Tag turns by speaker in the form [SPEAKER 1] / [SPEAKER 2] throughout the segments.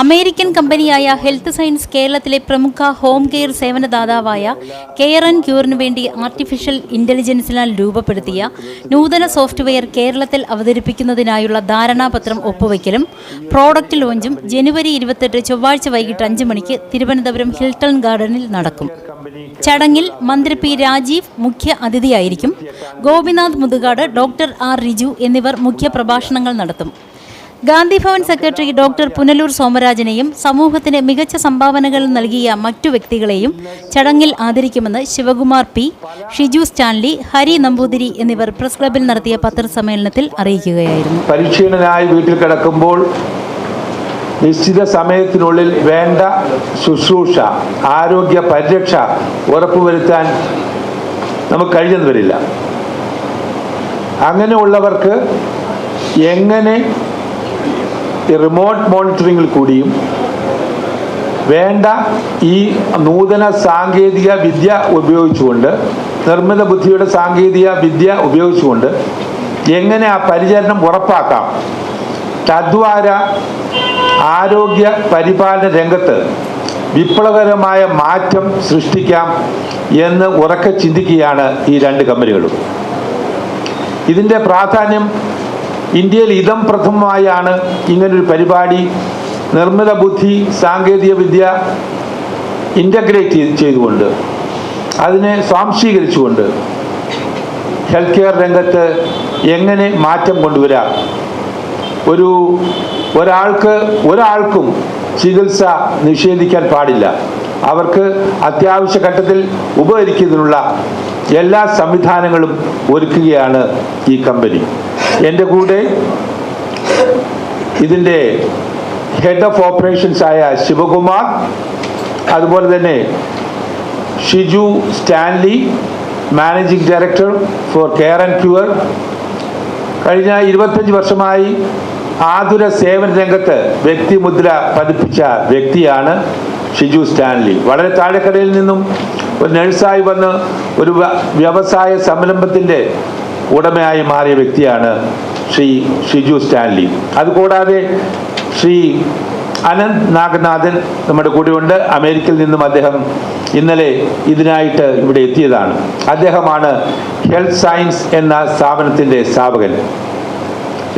[SPEAKER 1] American കമ്പനിയായ health science കേരളത്തിലെ പ്രമുഖ ഹോം കെയർ സേവനദാതാവായ കെയർ ആൻഡ് ക്യൂറിനു വേണ്ടി ആർട്ടിഫിഷ്യൽ ഇന്റലിജൻസിനാൽ രൂപപ്പെടുത്തിയ നൂതന സോഫ്റ്റ്വെയർ കേരളത്തിൽ അവതരിപ്പിക്കുന്നതിനായുള്ള ധാരണാപത്രം ഒപ്പുവയ്ക്കലും പ്രോഡക്റ്റ് ലോഞ്ചും ജനുവരി 28 ചൊവ്വാഴ്ച വൈകിട്ട് 5 മണിക്ക് തിരുവനന്തപുരം ഹിൽട്ടൺ ഗാർഡനിൽ നടക്കും. ചടങ്ങിൽ മന്ത്രി പി രാജീവ് മുഖ്യ അതിഥിയായിരിക്കും. ഗോപിനാഥ് മുതുകാട്, ഡോക്ടർ ആർ റിജു എന്നിവർ മുഖ്യ പ്രഭാഷണങ്ങൾ നടത്തും. ഗാന്ധിഭവൻ സെക്രട്ടറി ഡോക്ടർ പുനലൂർ സോമരാജനെയും സമൂഹത്തിന് മികച്ച സംഭാവനകൾ നൽകിയ മറ്റു വ്യക്തികളെയും ചടങ്ങിൽ ആദരിക്കുമെന്ന് ശിവകുമാർ പി, ഷിജു സ്റ്റാൻലി, ഹരി നമ്പൂതിരി എന്നിവർ പ്രസ് ക്ലബിൽ നടത്തിയ പത്രസമ്മേളനത്തിൽ അറിയിക്കുകയായിരുന്നു.
[SPEAKER 2] പരിശീലനായി വീട്ടിൽ കിടക്കുമ്പോൾ നിശ്ചിത സമയത്തിനുള്ളിൽ വേണ്ട ശുശ്രൂഷ, ആരോഗ്യ പരിരക്ഷ ഉറപ്പുവരുത്താൻ നമുക്ക് കഴിഞ്ഞെന്ന് വരില്ല. അങ്ങനെയുള്ളവർക്ക് എങ്ങനെ റിമോട്ട് മോണിറ്ററിങ്ങിൽ കൂടിയും വേണ്ട ഈ നൂതന സാങ്കേതിക വിദ്യ ഉപയോഗിച്ചുകൊണ്ട്, നിർമ്മിത ബുദ്ധിയുടെ സാങ്കേതിക വിദ്യ ഉപയോഗിച്ചുകൊണ്ട് എങ്ങനെ ആ പരിചരണം ഉറപ്പാക്കാം, തദ്വാര ആരോഗ്യ പരിപാലന രംഗത്ത് വിപ്ലവകരമായ മാറ്റം സൃഷ്ടിക്കാം എന്ന് ഉറക്കെ ചിന്തിക്കുകയാണ് ഈ രണ്ട് കമ്പനികളും. ഇതിൻ്റെ പ്രാധാന്യം ഇന്ത്യയിൽ ഇതം പ്രഥമമായാണ് ഇങ്ങനൊരു പരിപാടി നിർമ്മിത ബുദ്ധി സാങ്കേതിക വിദ്യ ഇൻ്റഗ്രേറ്റ് ചെയ്തുകൊണ്ട്, അതിനെ സ്വാംശീകരിച്ചുകൊണ്ട് ഹെൽത്ത് കെയർ രംഗത്ത് എങ്ങനെ മാറ്റം കൊണ്ടുവരാം. ഒരാൾക്കും ചികിത്സ നിഷേധിക്കാൻ പാടില്ല. അവർക്ക് അത്യാവശ്യ ഘട്ടത്തിൽ ഉപകരിക്കുന്നതിനുള്ള എല്ലാ സംവിധാനങ്ങളും ഒരുക്കുകയാണ് ഈ കമ്പനി. എൻ്റെ കൂടെ ഇതിൻ്റെ ഹെഡ് ഓഫ് ഓപ്പറേഷൻസ് ആയ ശിവകുമാർ, അതുപോലെ തന്നെ Shiju Stanley, managing director for care and cure. കഴിഞ്ഞ 25 വർഷമായി ആതുര സേവന രംഗത്ത് വ്യക്തിമുദ്ര പതിപ്പിച്ച വ്യക്തിയാണ് ഷിജു സ്റ്റാൻലി. വളരെ താഴെക്കടയിൽ നിന്നും ഒരു നഴ്സായി വന്ന് ഒരു വ്യവസായ സംരംഭത്തിൻ്റെ ഉടമയായി മാറിയ വ്യക്തിയാണ് ശ്രീ ഷിജു സ്റ്റാൻലി. അതുകൂടാതെ ശ്രീ അനന്ത് നാഗനാഥൻ നമ്മുടെ കൂടെയുണ്ട്. അമേരിക്കയിൽ നിന്നും അദ്ദേഹം ഇന്നലെ ഇതിനായിട്ട് ഇവിടെ എത്തിയതാണ്. അദ്ദേഹമാണ് ഹെൽത്ത് സയൻസ് എന്ന സ്ഥാപനത്തിൻ്റെ സ്ഥാപകൻ.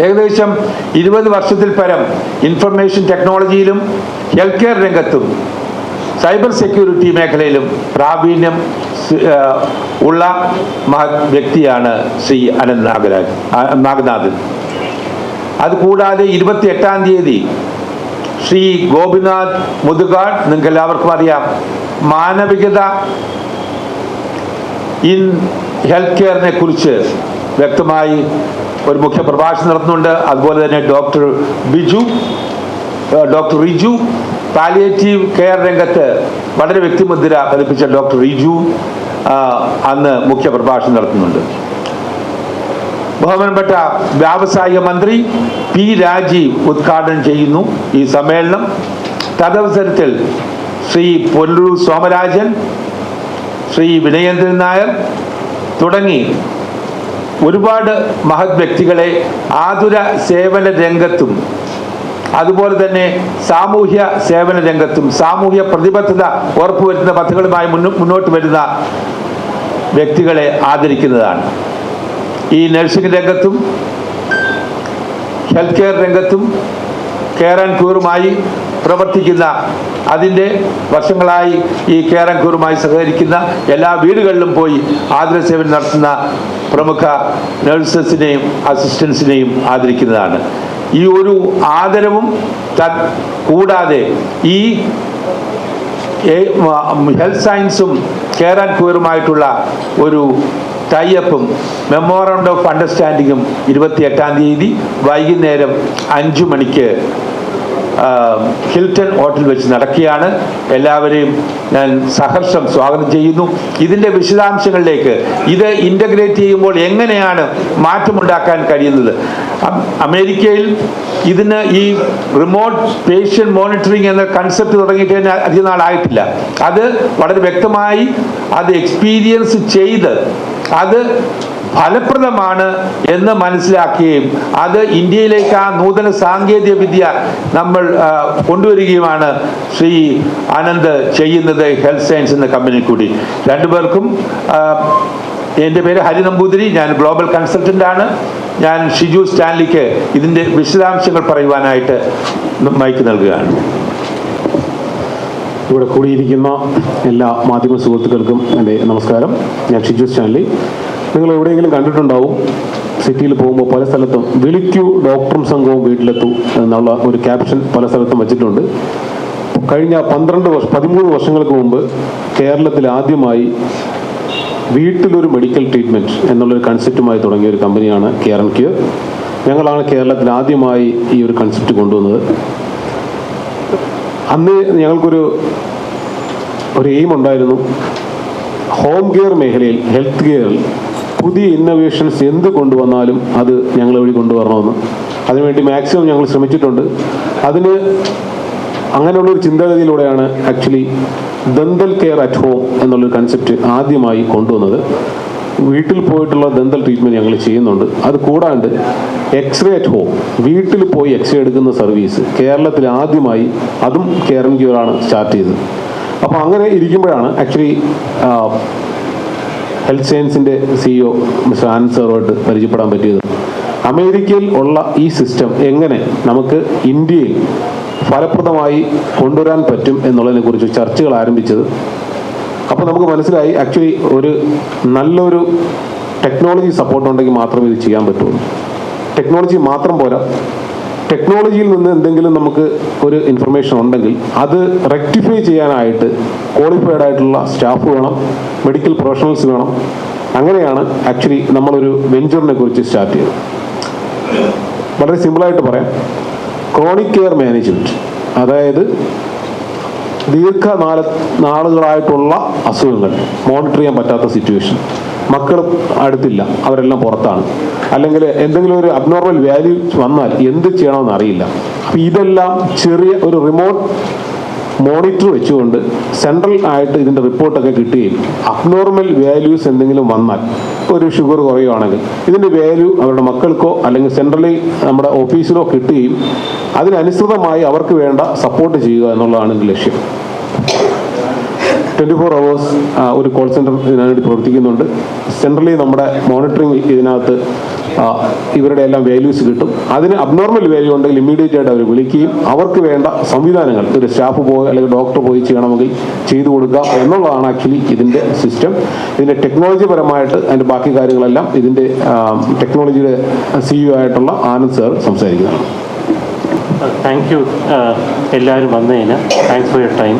[SPEAKER 2] ഏകദേശം 20 വർഷത്തിൽ പരം ഇൻഫർമേഷൻ ടെക്നോളജിയിലും ഹെൽത്ത് കെയർ രംഗത്തും സൈബർ സെക്യൂരിറ്റി മേഖലയിലും പ്രാവീണ്യം ഉള്ള മഹത് വ്യക്തിയാണ് ശ്രീ അനന്ത് നാഗനാഥൻ. അതുകൂടാതെ 28-ാം തീയതി ശ്രീ ഗോപിനാഥ് മുതുകാട്, നിങ്ങൾക്ക് എല്ലാവർക്കും അറിയാം, മാനവികത ഇൻ ഹെൽത്ത് കെയറിനെ കുറിച്ച് വ്യക്തമായി ഒരു മുഖ്യ പ്രഭാഷണം നടത്തുന്നുണ്ട്. അതുപോലെ തന്നെ ഡോക്ടർ റിജു, പാലിയേറ്റീവ് കെയർ രംഗത്ത് വളരെ വ്യക്തിമുദ്ര പതിപ്പിച്ച ഡോക്ടർ റിജു അന്ന് മുഖ്യ പ്രഭാഷണം നടത്തുന്നുണ്ട്. ബഹുമാനപ്പെട്ട വ്യാവസായിക മന്ത്രി പി രാജീവ് ഉദ്ഘാടനം ചെയ്യുന്നു ഈ സമ്മേളനം. തദവസരത്തിൽ ശ്രീ പുനലൂർ സോമരാജൻ, ശ്രീ വിനയേന്ദ്രൻ നായർ തുടങ്ങി ഒരുപാട് മഹത് വ്യക്തികളെ ആതുര സേവന രംഗത്തും അതുപോലെ തന്നെ സാമൂഹ്യ സേവന രംഗത്തും സാമൂഹ്യ പ്രതിബദ്ധത ഉറപ്പുവരുത്തുന്ന പദ്ധതികളുമായി മുന്നോട്ട് വരുന്ന വ്യക്തികളെ ആദരിക്കുന്നതാണ്. ഈ നഴ്സിംഗ് രംഗത്തും ഹെൽത്ത് കെയർ രംഗത്തും കെയർ ആൻഡ് ക്യൂറുമായി പ്രവർത്തിക്കുന്ന, അതിൻ്റെ വർഷങ്ങളായി ഈ കെയർ ആൻഡ് ക്യൂറുമായി സഹകരിക്കുന്ന എല്ലാ വീടുകളിലും പോയി ആതുര സേവനം നടത്തുന്ന പ്രമുഖ നഴ്സസിനെയും അസിസ്റ്റൻസിനെയും ആദരിക്കുന്നതാണ്. ഈ ഒരു ആദരവും കൂടാതെ ഈ ഹെൽത്ത് സയൻസും കെയർ ആൻഡ് ക്യൂറുമായിട്ടുള്ള ഒരു ടൈഅപ്പും മെമ്മോറണ്ടം ഓഫ് അണ്ടർസ്റ്റാൻഡിങ്ങും 28-ാം തീയതി വൈകുന്നേരം 5 മണിക്ക് ഹിൽട്ടൺ ഹോട്ടൽ വെച്ച് നടക്കുകയാണ്. എല്ലാവരെയും ഞാൻ സഹർഷം സ്വാഗതം ചെയ്യുന്നു. ഇതിൻ്റെ വിശദാംശങ്ങളിലേക്ക്, ഇത് ഇൻ്റഗ്രേറ്റ് ചെയ്യുമ്പോൾ എങ്ങനെയാണ് മാറ്റമുണ്ടാക്കാൻ കഴിയുന്നത്. അമേരിക്കയിൽ ഇതിന് ഈ റിമോട്ട് പേഷ്യൻ്റ് മോണിറ്ററിങ് എന്ന കൺസെപ്റ്റ് തുടങ്ങിയിട്ട് തന്നെ അധികം നാളായിട്ടില്ല. അത് വളരെ വ്യക്തമായി അത് എക്സ്പീരിയൻസ് ചെയ്ത് അത് ഫലപ്രദമാണ് എന്ന് മനസ്സിലാക്കുകയും അത് ഇന്ത്യയിലേക്ക് ആ നൂതന സാങ്കേതിക വിദ്യ നമ്മൾ കൊണ്ടുവരികയുമാണ് ശ്രീ ആനന്ദ് ചെയ്യുന്നത് ഹെൽത്ത് സയൻസ് എന്ന കമ്പനി കൂടി. രണ്ടുപേർക്കും എൻ്റെ പേര് ഹരി നമ്പൂതിരി, ഞാൻ ഗ്ലോബൽ കൺസൾട്ടൻ്റ് ആണ്. ഞാൻ ഷിജു സ്റ്റാൻലിക്ക് ഇതിൻ്റെ വിശദാംശങ്ങൾ പറയുവാനായിട്ട് മൈക്ക് നൽകുകയാണ്.
[SPEAKER 3] ഇവിടെ കൂടിയിരിക്കുന്ന എല്ലാ മാധ്യമ സുഹൃത്തുക്കൾക്കും എൻ്റെ നമസ്കാരം. ഞാൻ ഷിജു സ്റ്റാൻലി. നിങ്ങൾ എവിടെയെങ്കിലും കണ്ടിട്ടുണ്ടാവും, സിറ്റിയിൽ പോകുമ്പോൾ പല സ്ഥലത്തും വിളിക്കൂ ഡോക്ടറും സംഘവും വീട്ടിലെത്തൂ എന്നുള്ള ഒരു ക്യാപ്ഷൻ പല സ്ഥലത്തും വച്ചിട്ടുണ്ട്. കഴിഞ്ഞ 13 വർഷങ്ങൾക്ക് മുമ്പ് കേരളത്തിൽ ആദ്യമായി വീട്ടിലൊരു മെഡിക്കൽ ട്രീറ്റ്മെൻറ്റ് എന്നുള്ളൊരു കൺസെപ്റ്റുമായി തുടങ്ങിയ ഒരു കമ്പനിയാണ് കെയർ ആൻഡ് ക്യൂർ. ഞങ്ങളാണ് കേരളത്തിൽ ആദ്യമായി ഈ ഒരു കൺസെപ്റ്റ് കൊണ്ടുവന്നത്. അന്ന് ഞങ്ങൾക്കൊരു എയിം ഉണ്ടായിരുന്നു, ഹോം കെയർ മേഖലയിൽ, ഹെൽത്ത് കെയറിൽ പുതിയ ഇന്നോവേഷൻസ് എന്ത് കൊണ്ടുവന്നാലും അത് ഞങ്ങൾ വഴി കൊണ്ടുവരണമെന്ന്. അതിനുവേണ്ടി മാക്സിമം ഞങ്ങൾ ശ്രമിച്ചിട്ടുണ്ട്. അങ്ങനെയുള്ളൊരു ചിന്താഗതിയിലൂടെയാണ് actually dental care at home എന്നുള്ളൊരു കൺസെപ്റ്റ് ആദ്യമായി കൊണ്ടുവന്നത്. വീട്ടിൽ പോയിട്ടുള്ള ദന്തൽ ട്രീറ്റ്മെൻറ്റ് ഞങ്ങൾ ചെയ്യുന്നുണ്ട്. അത് കൂടാണ്ട് എക്സ്റേ അറ്റ് ഹോം, വീട്ടിൽ പോയി എക്സ്റേ എടുക്കുന്ന സർവീസ് കേരളത്തിൽ ആദ്യമായി അതും കെയർ ആൻഡ് ക്യൂറാണ് സ്റ്റാർട്ട് ചെയ്തത്. അപ്പോൾ അങ്ങനെ ഇരിക്കുമ്പോഴാണ് ആക്ച്വലി ഹെൽത്ത് സയൻസിൻ്റെ CEO മിസ്റ്റർ ആനന്ദ് സാറുമായിട്ട് പരിചയപ്പെടാൻ പറ്റിയത്. അമേരിക്കയിൽ ഉള്ള ഈ സിസ്റ്റം എങ്ങനെ നമുക്ക് ഇന്ത്യയിൽ ഫലപ്രദമായി കൊണ്ടുവരാൻ പറ്റും എന്നുള്ളതിനെക്കുറിച്ച് ചർച്ചകൾ ആരംഭിച്ചത്. അപ്പോൾ നമുക്ക് മനസ്സിലായി ആക്ച്വലി നല്ലൊരു ടെക്നോളജി സപ്പോർട്ട് ഉണ്ടെങ്കിൽ മാത്രമേ ഇത് ചെയ്യാൻ പറ്റുള്ളൂ. ടെക്നോളജി മാത്രം പോരാ, ടെക്നോളജിയിൽ നിന്ന് എന്തെങ്കിലും നമുക്ക് ഒരു ഇൻഫർമേഷൻ ഉണ്ടെങ്കിൽ അത് റെക്ടിഫൈ ചെയ്യാനായിട്ട് ക്വാളിഫൈഡ് ആയിട്ടുള്ള സ്റ്റാഫ് വേണം, മെഡിക്കൽ പ്രൊഫഷണൽസ് വേണം. അങ്ങനെയാണ് ആക്ച്വലി നമ്മളൊരു വെഞ്ചറിനെ കുറിച്ച് സ്റ്റാർട്ട് ചെയ്തത്. വളരെ സിമ്പിളായിട്ട് പറയാം, ക്രോണിക് കെയർ മാനേജ്മെൻറ്റ്, അതായത് നാളുകളായിട്ടുള്ള അസുഖങ്ങൾ മോണിറ്റർ ചെയ്യാൻ പറ്റാത്ത സിറ്റുവേഷൻ, മക്കൾ അടുത്തില്ല, അവരെല്ലാം പുറത്താണ്, അല്ലെങ്കിൽ എന്തെങ്കിലും ഒരു അബ്നോർമൽ വാല്യൂ വന്നാൽ എന്ത് ചെയ്യണമെന്ന് അറിയില്ല. അപ്പം ഇതെല്ലാം ചെറിയ ഒരു റിമോട്ട് മോണിറ്റർ വെച്ചുകൊണ്ട് സെൻട്രൽ ആയിട്ട് ഇതിൻ്റെ റിപ്പോർട്ടൊക്കെ കിട്ടുകയും അബ്നോർമൽ വാല്യൂസ് എന്തെങ്കിലും വന്നാൽ, ഒരു ഷുഗർ കുറയുകയാണെങ്കിൽ ഇതിൻ്റെ വാല്യൂ അവരുടെ മക്കൾക്കോ അല്ലെങ്കിൽ സെൻട്രലി നമ്മുടെ ഓഫീസിലോ കിട്ടുകയും അതിനനുസൃതമായി അവർക്ക് വേണ്ട സപ്പോർട്ട് ചെയ്യുക എന്നുള്ളതാണ് ഇതിൻ്റെ ലക്ഷ്യം. 24 hours ഒരു കോൾ സെൻറ്റർ ഇതിനുവേണ്ടി പ്രവർത്തിക്കുന്നുണ്ട്. സെൻട്രലി നമ്മുടെ മോണിറ്ററിങ് ഇതിനകത്ത് ഇവരുടെ എല്ലാം വാല്യൂസ് കിട്ടും. അതിന് അബ്നോർമൽ വാല്യൂ ഉണ്ടെങ്കിൽ ഇമ്മീഡിയറ്റ് ആയിട്ട് അവർ വിളിക്കുകയും അവർക്ക് വേണ്ട സംവിധാനങ്ങൾ ഒരു സ്റ്റാഫ് പോയി അല്ലെങ്കിൽ ഡോക്ടർ പോയി ചെയ്യണമെങ്കിൽ ചെയ്തു കൊടുക്കുക എന്നുള്ളതാണ് ആക്ച്വലി ഇതിൻ്റെ സിസ്റ്റം. ഇതിൻ്റെ ടെക്നോളജി പരമായിട്ട് അതിൻ്റെ ബാക്കി കാര്യങ്ങളെല്ലാം ഇതിൻ്റെ ടെക്നോളജിയുടെ CEO ആയിട്ടുള്ള ആനന്ദ് സാർ സംസാരിക്കുന്നതാണ്.
[SPEAKER 4] താങ്ക് യു എല്ലാവരും വന്നതിന്. Thanks for your time.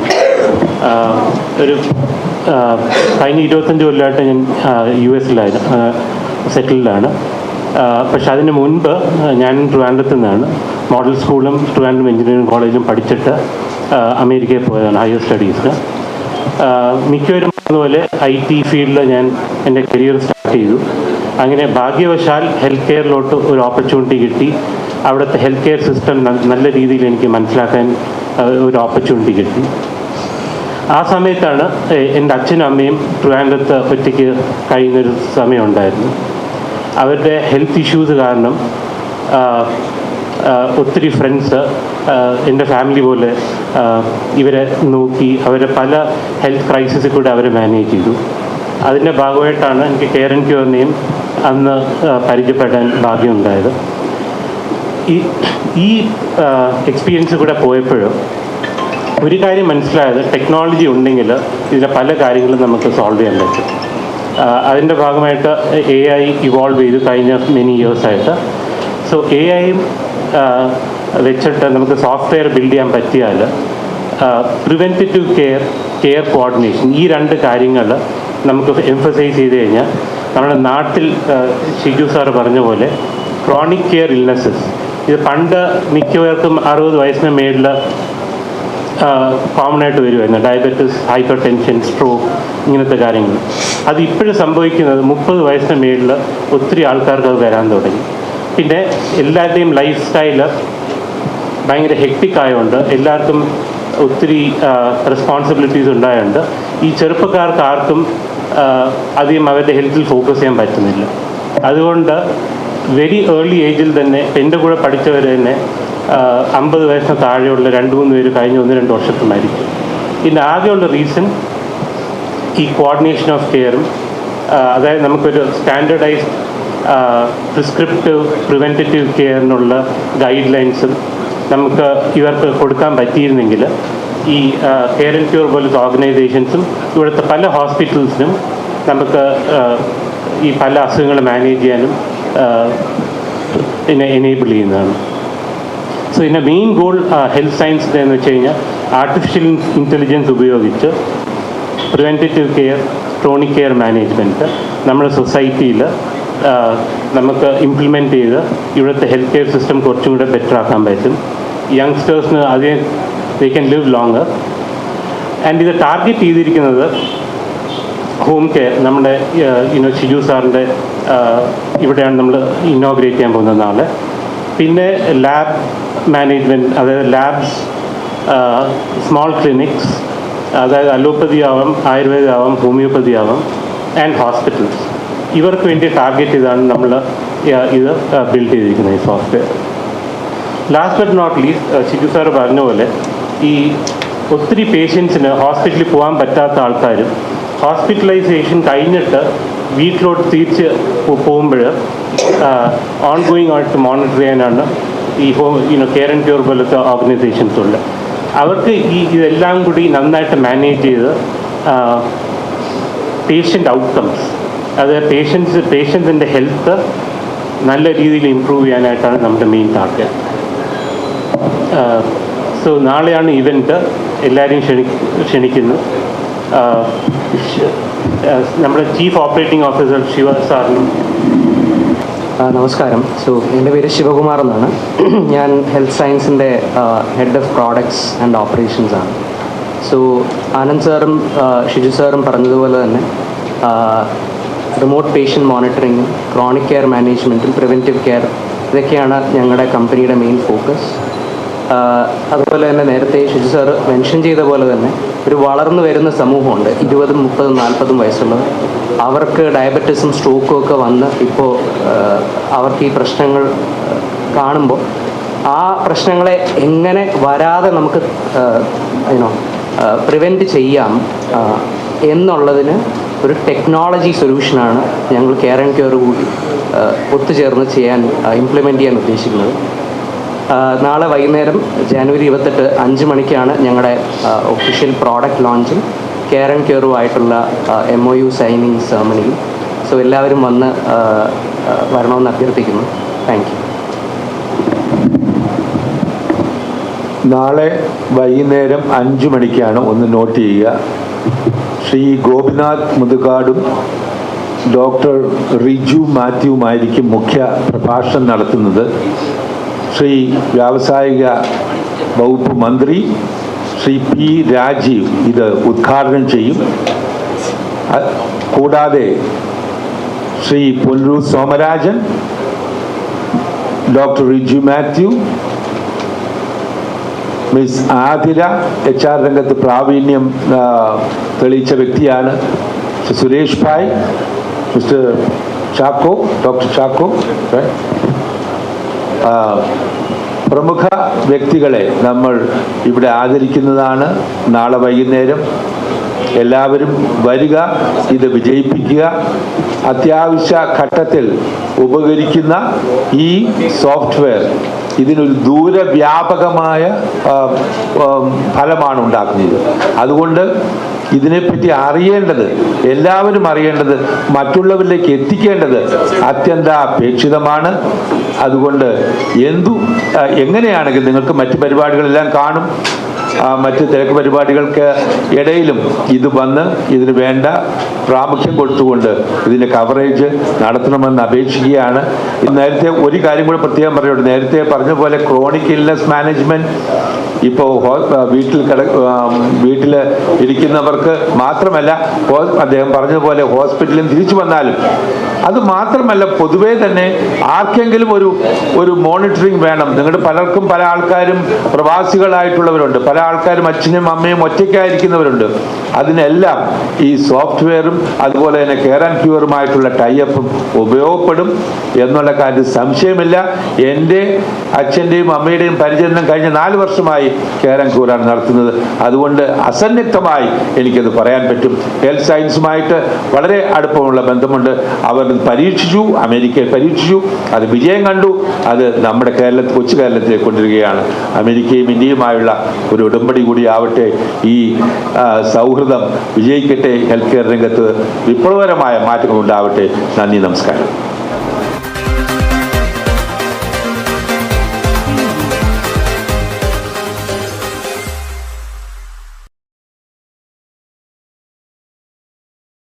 [SPEAKER 4] കഴിഞ്ഞ 25 കൊല്ലമായിട്ട് ഞാൻ US-ലായിരുന്നു, സെറ്റിൽഡാണ്. പക്ഷെ അതിന് മുൻപ് ഞാൻ ട്രിവാൻഡ്രത്തു നിന്നാണ്. മോഡൽ സ്കൂളും ട്രിവാൻഡ്രം എഞ്ചിനീയറിംഗ് കോളേജും പഠിച്ചിട്ട് അമേരിക്കയിൽ പോയതാണ് ഹയർ സ്റ്റഡീസിന്. മിക്കവരും പറഞ്ഞതുപോലെ IT ഫീൽഡിൽ ഞാൻ എൻ്റെ കരിയർ സ്റ്റാർട്ട് ചെയ്തു. അങ്ങനെ ഭാഗ്യവശാൽ ഹെൽത്ത് കെയറിലോട്ട് ഒരു ഓപ്പർച്യൂണിറ്റി കിട്ടി. അവിടുത്തെ ഹെൽത്ത് കെയർ സിസ്റ്റം നല്ല രീതിയിൽ എനിക്ക് മനസ്സിലാക്കാൻ ഒരു ഓപ്പർച്യൂണിറ്റി കിട്ടി. ആ സമയത്താണ് എൻ്റെ അച്ഛനും അമ്മയും ട്രിവാൻഡ്രത്ത് ഒറ്റയ്ക്ക് കഴിയുന്നൊരു സമയമുണ്ടായിരുന്നു. അവരുടെ ഹെൽത്ത് ഇഷ്യൂസ് കാരണം ഒത്തിരി ഫ്രണ്ട്സ് എൻ്റെ ഫാമിലി പോലെ ഇവരെ നോക്കി അവരെ പല ഹെൽത്ത് ക്രൈസിസിൽ കൂടെ അവരെ മാനേജ് ചെയ്തു. അതിൻ്റെ ഭാഗമായിട്ടാണ് എനിക്ക് കെയർ ആൻഡ് ക്യൂറിനെയും അന്ന് പരിചയപ്പെടാൻ ഭാഗ്യമുണ്ടായത്. ഈ എക്സ്പീരിയൻസ് കൂടെ പോയപ്പോഴും ഒരു കാര്യം മനസ്സിലായത്, ടെക്നോളജി ഉണ്ടെങ്കിൽ ഇതിലെ പല കാര്യങ്ങളും നമുക്ക് സോൾവ് ചെയ്യാൻ പറ്റും. അതിൻ്റെ ഭാഗമായിട്ട് AI ഇവോൾവ് ചെയ്തു കഴിഞ്ഞ മെനി ഇയേഴ്സായിട്ട്. സോ AIയും വെച്ചിട്ട് നമുക്ക് സോഫ്റ്റ്വെയർ ബിൽഡ് ചെയ്യാൻ പറ്റിയാൽ പ്രിവെൻറ്റീവ് കെയർ കോർഡിനേഷൻ, ഈ രണ്ട് കാര്യങ്ങൾ നമുക്ക് എംഫസൈസ് ചെയ്ത് കഴിഞ്ഞാൽ നമ്മുടെ നാട്ടിൽ ഷിജു സാറ് പറഞ്ഞ പോലെ ക്രോണിക് കെയർ ഇൽനെസ്സസ്, ഇത് പണ്ട് മിക്കവർക്കും 60 വയസ്സിന് മേളിൽ കോമൺ ആയിട്ട് വരുമായിരുന്നു. ഡയബറ്റിസ്, ഹൈപ്പർ ടെൻഷൻ, സ്ട്രോക്ക്, ഇങ്ങനത്തെ കാര്യങ്ങൾ. അത് ഇപ്പോഴും സംഭവിക്കുന്നത് 30 വയസ്സിന് മേളിൽ ഒത്തിരി ആൾക്കാർക്ക് അത് വരാൻ തുടങ്ങി. പിന്നെ എല്ലാവരുടെയും ലൈഫ് സ്റ്റൈല് ഭയങ്കര ഹെക്ടിക് ആയതുകൊണ്ട് എല്ലാവർക്കും ഒത്തിരി റെസ്പോൺസിബിലിറ്റീസ് ഉണ്ടായതുകൊണ്ട് ഈ ചെറുപ്പക്കാർക്ക് ആർക്കും അധികം അവരുടെ ഹെൽത്തിൽ ഫോക്കസ് ചെയ്യാൻ പറ്റുന്നില്ല. അതുകൊണ്ട് വെരി ഏർലി ഏജിൽ തന്നെ എൻ്റെ കൂടെ പഠിച്ചവർ തന്നെ 50 വയസ്സിന് താഴെയുള്ള 2-3 പേര് കഴിഞ്ഞ 1-2 വർഷത്തിൽ മരിക്കും. ഇതിൻ്റെ ആകെയുള്ള റീസൺ ഈ കോർഡിനേഷൻ ഓഫ് കെയറും, അതായത് നമുക്കൊരു സ്റ്റാൻഡേർഡൈസ്ഡ് പ്രിസ്ക്രിപ്റ്റീവ് പ്രിവെൻറ്റേറ്റീവ് കെയറിനുള്ള ഗൈഡ് ലൈൻസും നമുക്ക് ഇവർക്ക് കൊടുക്കാൻ പറ്റിയിരുന്നെങ്കിൽ ഈ കെയർ ആൻഡ് ക്യൂർ പോലത്തെ ഓർഗനൈസേഷൻസും ഇവിടുത്തെ പല ഹോസ്പിറ്റൽസിനും നമുക്ക് ഈ പല അസുഖങ്ങൾ മാനേജ് ചെയ്യാനും എനേബിൾ ചെയ്യുന്നതാണ്. സോ ഇതിൻ്റെ മെയിൻ ഗോൾ ഹെൽത്ത് സയൻസിൻ്റെ എന്ന് വെച്ച് കഴിഞ്ഞാൽ ആർട്ടിഫിഷ്യൽ ഇൻ്റലിജൻസ് ഉപയോഗിച്ച് പ്രിവെൻറ്റേറ്റീവ് കെയർ, ക്രോണിക് കെയർ മാനേജ്മെൻറ്റ് നമ്മുടെ സൊസൈറ്റിയിൽ നമുക്ക് ഇംപ്ലിമെൻറ്റ് ചെയ്ത് ഇവിടുത്തെ ഹെൽത്ത് കെയർ സിസ്റ്റം കുറച്ചും കൂടെ ബെറ്റർ ആക്കാൻ പറ്റും. യങ്സ്റ്റേഴ്സിന് അതേ they can live longer. And ഇത് ടാർഗറ്റ് ചെയ്തിരിക്കുന്നത് ഹോം കെയർ, നമ്മുടെ ഷിജു സാറിൻ്റെ ഇവിടെയാണ് നമ്മൾ ഇന്നോഗ്രേറ്റ് ചെയ്യാൻ പോകുന്നത് നാളെ. പിന്നെ ലാബ് മാനേജ്മെൻറ്റ്, അതായത് ലാബ്സ്, സ്മോൾ ക്ലിനിക്സ്, അതായത് അലോപ്പതി ആവാം, ആയുർവേദ ആവാം, ഹോമിയോപ്പതി ആവാം, ആൻഡ് ഹോസ്പിറ്റൽസ്. ഇവർക്ക് വേണ്ടി ടാർഗറ്റ് ചെയ്താണ് നമ്മൾ ഇത് ബിൽഡ് ചെയ്തിരിക്കുന്നത് ഈ software. Last but not least, Shiju sir പറഞ്ഞ പോലെ ഈ ഒത്തിരി പേഷ്യൻസിന് ഹോസ്പിറ്റലിൽ പോകാൻ പറ്റാത്ത ആൾക്കാരും ഹോസ്പിറ്റലൈസേഷൻ കഴിഞ്ഞിട്ട് വീട്ടിലോട്ട് തിരിച്ച് പോകുമ്പോൾ ഓൺ ഗോയിങ് ആയിട്ട് മോണിറ്റർ ചെയ്യാനാണ് ഈ കെയർ ആൻഡ് ക്യൂർ പോലത്തെ ഓർഗനൈസേഷൻസ് ഉള്ളത്. അവർക്ക് ഇതെല്ലാം കൂടി നന്നായിട്ട് മാനേജ് ചെയ്ത് പേഷ്യൻ്റ് ഔട്ട്കംസ്, അതായത് പേഷ്യൻസിൻ്റെ ഹെൽത്ത് നല്ല രീതിയിൽ ഇമ്പ്രൂവ് ചെയ്യാനായിട്ടാണ് നമ്മുടെ മെയിൻ ടാർഗറ്റ്. സോ നാളെയാണ് ഇവൻറ്റ്, എല്ലാവരെയും ക്ഷണിക്കുന്നു. നമ്മുടെ ചീഫ് ഓപ്പറേറ്റിംഗ് ഓഫീസർ ശിവ സാറിനും.
[SPEAKER 5] നമസ്കാരം. സോ എൻ്റെ പേര് ശിവകുമാർ എന്നാണ്. ഞാൻ ഹെൽത്ത് സയൻസിൻ്റെ head of products and operations ആണ്. സോ ആനന്ദ് സാറും ഷിജു സാറും പറഞ്ഞതുപോലെ തന്നെ റിമോട്ട് പേഷ്യൻ്റ് മോണിറ്ററിങ്ങും ക്രോണിക് കെയർ മാനേജ്മെൻറ്റും പ്രിവെൻറ്റീവ് കെയർ ഇതൊക്കെയാണ് ഞങ്ങളുടെ കമ്പനിയുടെ മെയിൻ ഫോക്കസ്. അതുപോലെ തന്നെ നേരത്തെ ഷിജു സാർ മെൻഷൻ ചെയ്ത പോലെ തന്നെ ഒരു വളർന്നു വരുന്ന സമൂഹമുണ്ട്, 20, 30, 40 വയസ്സുള്ളത്. അവർക്ക് ഡയബറ്റിസും സ്ട്രോക്കും ഒക്കെ വന്ന് ഇപ്പോൾ അവർക്ക് ഈ പ്രശ്നങ്ങൾ കാണുമ്പോൾ ആ പ്രശ്നങ്ങളെ എങ്ങനെ വരാതെ നമുക്ക് പ്രിവെൻറ്റ് ചെയ്യാം എന്നുള്ളതിന് ഒരു ടെക്നോളജി സൊല്യൂഷനാണ് ഞങ്ങൾ കെയർ ആൻഡ് ക്യൂർ കൂടി ഒത്തുചേർന്ന് ഇംപ്ലിമെൻറ്റ് ചെയ്യാൻ ഉദ്ദേശിക്കുന്നത്. നാളെ വൈകുന്നേരം ജനുവരി 28 5 മണിക്കാണ് ഞങ്ങളുടെ ഒഫീഷ്യൽ പ്രോഡക്റ്റ് ലോഞ്ചും കെയർ ആൻഡ് ക്യൂറുമായിട്ടുള്ള MOU സൈനിങ് സെറമണിയും. സോ എല്ലാവരും വന്ന് വരണമെന്ന് അഭ്യർത്ഥിക്കുന്നു. Thank you.
[SPEAKER 2] നാളെ വൈകുന്നേരം 5 മണിക്കാണ്, ഒന്ന് നോട്ട് ചെയ്യുക. ശ്രീ ഗോപിനാഥ് മുതുകാടും ഡോക്ടർ റിജു മാത്യുവുമായിരിക്കും മുഖ്യ പ്രഭാഷണം നടത്തുന്നത്. ശ്രീ വ്യാവസായിക വകുപ്പ് മന്ത്രി ശ്രീ P. രാജീവ് ഇത് ഉദ്ഘാടനം ചെയ്യും. കൂടാതെ Shri Ponnur Somarajan, doctor Riju Mathew, miss Athira HR രംഗത്ത് പ്രാവീണ്യം തെളിയിച്ച വ്യക്തിയാണ്, സുരേഷ് ഭായ്, മിസ്റ്റർ ചാക്കോ, ഡോക്ടർ ചാക്കോ. പ്രമുഖ വ്യക്തികളെ നമ്മൾ ഇവിടെ ആദരിക്കുന്നതാണ്. നാളെ വൈകുന്നേരം എല്ലാവരും വരിക, ഇത് വിജയിപ്പിക്കുക. അത്യാവശ്യ ഘട്ടത്തിൽ ഉപകരിക്കുന്ന ഈ സോഫ്റ്റ്വെയർ ഇതിനൊരു ദൂരവ്യാപകമായ ഫലമാണ് ഉണ്ടാക്കുന്നത്. അതുകൊണ്ട് ഇതിനെപ്പറ്റി അറിയേണ്ടത്, എല്ലാവരും അറിയേണ്ടത്, മറ്റുള്ളവരിലേക്ക് എത്തിക്കേണ്ടത് അത്യന്താപേക്ഷിതമാണ്. അതുകൊണ്ട് എങ്ങനെയാണെങ്കിൽ നിങ്ങൾക്ക് മറ്റ് പരിപാടികളെല്ലാം കാണും, മറ്റ് തിരക്ക് പരിപാടികൾക്ക് ഇടയിലും ഇത് വന്ന് ഇതിന് വേണ്ട പ്രാമുഖ്യം കൊടുത്തുകൊണ്ട് ഇതിൻ്റെ കവറേജ് നടത്തണമെന്ന് അപേക്ഷിക്കുകയാണ്. നേരത്തെ ഒരു കാര്യം കൂടെ പ്രത്യേകം പറയുന്നുണ്ട്. നേരത്തെ പറഞ്ഞ പോലെ ക്രോണിക് ഇൽനെസ് മാനേജ്മെൻറ്റ് ഇപ്പോൾ വീട്ടിൽ ഇരിക്കുന്നവർക്ക് മാത്രമല്ല, അദ്ദേഹം പറഞ്ഞതുപോലെ ഹോസ്പിറ്റലിൽ തിരിച്ചു വന്നാലും അത് മാത്രമല്ല, പൊതുവേ തന്നെ ആർക്കെങ്കിലും ഒരു മോണിറ്ററിങ് വേണം. നിങ്ങളുടെ പലർക്കും, പല ആൾക്കാരും പ്രവാസികളായിട്ടുള്ളവരുണ്ട്, പല ആൾക്കാരും അച്ഛനും അമ്മയും ഒറ്റയ്ക്കായിരിക്കുന്നവരുണ്ട്. അതിനെല്ലാം ഈ സോഫ്റ്റ്വെയറും അതുപോലെ തന്നെ കെയർ ആൻഡ് ക്യൂറുമായിട്ടുള്ള ടൈഅപ്പും ഉപയോഗപ്പെടും എന്നുള്ള കാര്യത്തിൽ സംശയമില്ല. എൻ്റെ അച്ഛൻ്റെയും അമ്മയുടെയും പരിചരണം കഴിഞ്ഞ 4 വർഷമായി കെയർ ആൻഡ് ക്യൂറാണ് നടത്തുന്നത്. അതുകൊണ്ട് അസന്നിഗ്ധമായി എനിക്കത് പറയാൻ പറ്റും. ഹെൽത്ത് സയൻസുമായിട്ട് വളരെ അടുപ്പമുള്ള ബന്ധമുണ്ട്. അവർ പരീക്ഷിച്ചു, അമേരിക്കയിൽ പരീക്ഷിച്ചു, അത് വിജയം കണ്ടു. അത് നമ്മുടെ കൊച്ചു കേരളത്തിലേക്ക് കൊണ്ടുവരികയാണ്. അമേരിക്കയും ഇന്ത്യയുമായുള്ള ഒരു ഉടമ്പടി കൂടി ആവട്ടെ. ഈ സൗഹൃദം വിജയിക്കട്ടെ. ഹെൽത്ത് കെയർ രംഗത്ത് വിപ്ലവകരമായ മാറ്റങ്ങൾ ഉണ്ടാവട്ടെ. നന്ദി, നമസ്കാരം.